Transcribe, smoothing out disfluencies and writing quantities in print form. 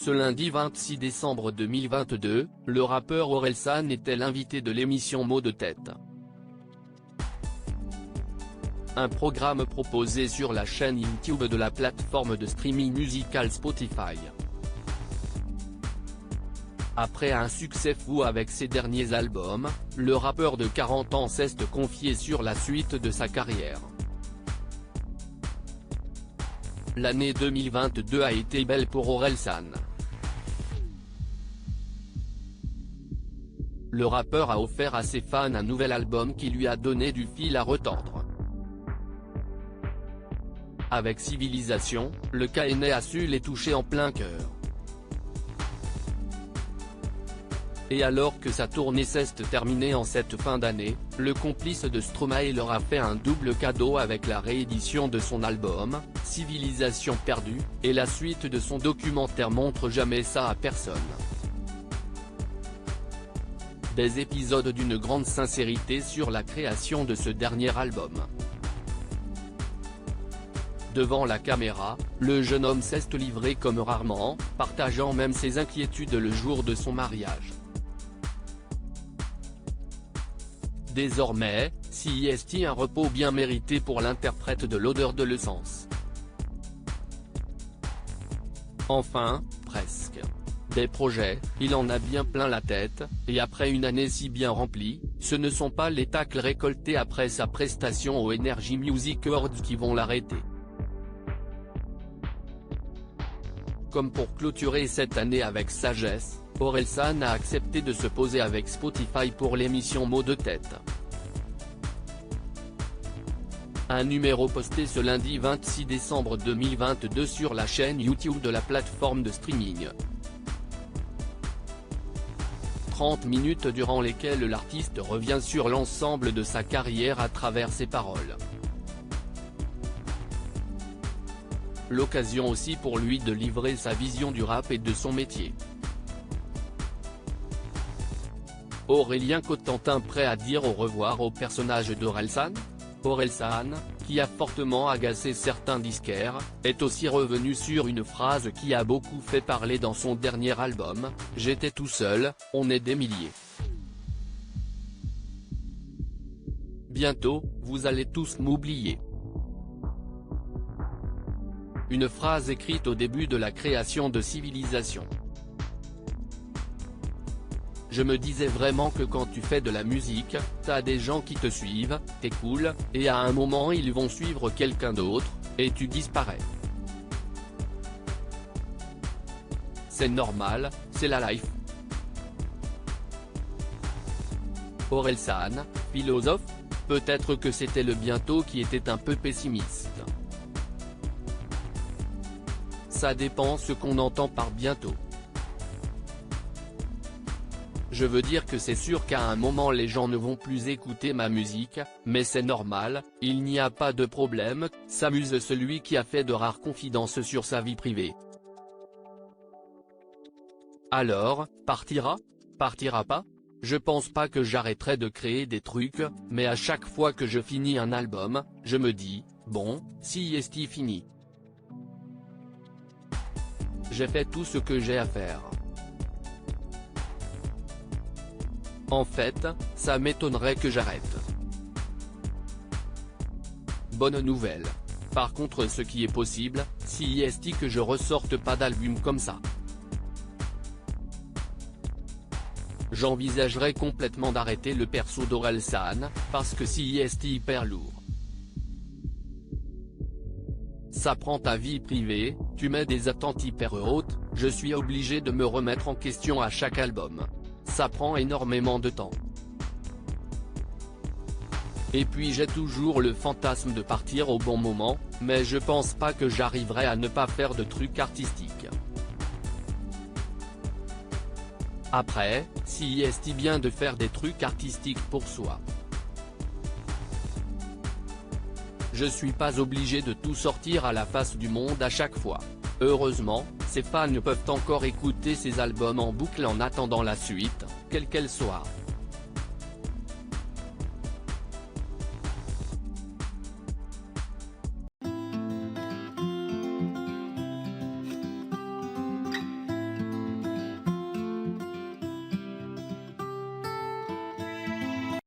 Ce lundi 26 décembre 2022, le rappeur Orelsan était l'invité de l'émission Mots de tête. Un programme proposé sur la chaîne YouTube de la plateforme de streaming musical Spotify. Après un succès fou avec ses derniers albums, le rappeur de 40 ans s'est confié sur la suite de sa carrière. L'année 2022 a été belle pour Orelsan. Le rappeur a offert à ses fans un nouvel album qui lui a donné du fil à retordre. Avec Civilisation, le Caennais a su les toucher en plein cœur. Et alors que sa tournée s'est terminée en cette fin d'année, le complice de Stromae leur a fait un double cadeau avec la réédition de son album, Civilisation perdue, et la suite de son documentaire Montre jamais ça à personne. Des épisodes d'une grande sincérité sur la création de ce dernier album. Devant la caméra, le jeune homme s'est livré comme rarement, partageant même ses inquiétudes le jour de son mariage. Désormais, CIST un repos bien mérité pour l'interprète de L'odeur de l'essence. Enfin, presque. Des projets, il en a bien plein la tête, et après une année si bien remplie, ce ne sont pas les tacles récoltés après sa prestation aux Energy Music Awards qui vont l'arrêter. Comme pour clôturer cette année avec sagesse, Orelsan a accepté de se poser avec Spotify pour l'émission Mots de tête. Un numéro posté ce lundi 26 décembre 2022 sur la chaîne YouTube de la plateforme de streaming. 30 minutes durant lesquelles l'artiste revient sur l'ensemble de sa carrière à travers ses paroles. L'occasion aussi pour lui de livrer sa vision du rap et de son métier. Aurélien Cotentin prêt à dire au revoir au personnage d'Orelsan ? Orelsan, qui a fortement agacé certains disquaires, est aussi revenu sur une phrase qui a beaucoup fait parler dans son dernier album, « J'étais tout seul, on est des milliers. Bientôt, vous allez tous m'oublier ». Une phrase écrite au début de la création de Civilisation. Je me disais vraiment que quand tu fais de la musique, t'as des gens qui te suivent, t'es cool, et à un moment ils vont suivre quelqu'un d'autre, et tu disparais. C'est normal, c'est la life. Orelsan, philosophe ? Peut-être que c'était le bientôt qui était un peu pessimiste. Ça dépend ce qu'on entend par bientôt. Je veux dire que c'est sûr qu'à un moment les gens ne vont plus écouter ma musique, mais c'est normal, il n'y a pas de problème, s'amuse celui qui a fait de rares confidences sur sa vie privée. Alors, partira ? Partira pas ? Je pense pas que j'arrêterai de créer des trucs, mais à chaque fois que je finis un album, je me dis, bon, CIST fini. J'ai fait tout ce que j'ai à faire. En fait, ça m'étonnerait que j'arrête. Bonne nouvelle. Par contre ce qui est possible, CIST que je ressorte pas d'album comme ça. J'envisagerais complètement d'arrêter le perso d'Orelsan, parce que CIST hyper lourd. Ça prend ta vie privée, tu mets des attentes hyper hautes, je suis obligé de me remettre en question à chaque album. Ça prend énormément de temps. Et puis j'ai toujours le fantasme de partir au bon moment, mais je pense pas que j'arriverai à ne pas faire de trucs artistiques. Après, CIST bien de faire des trucs artistiques pour soi. Je suis pas obligé de tout sortir à la face du monde à chaque fois. Heureusement, ses fans peuvent encore écouter ses albums en boucle en attendant la suite, quelle qu'elle soit.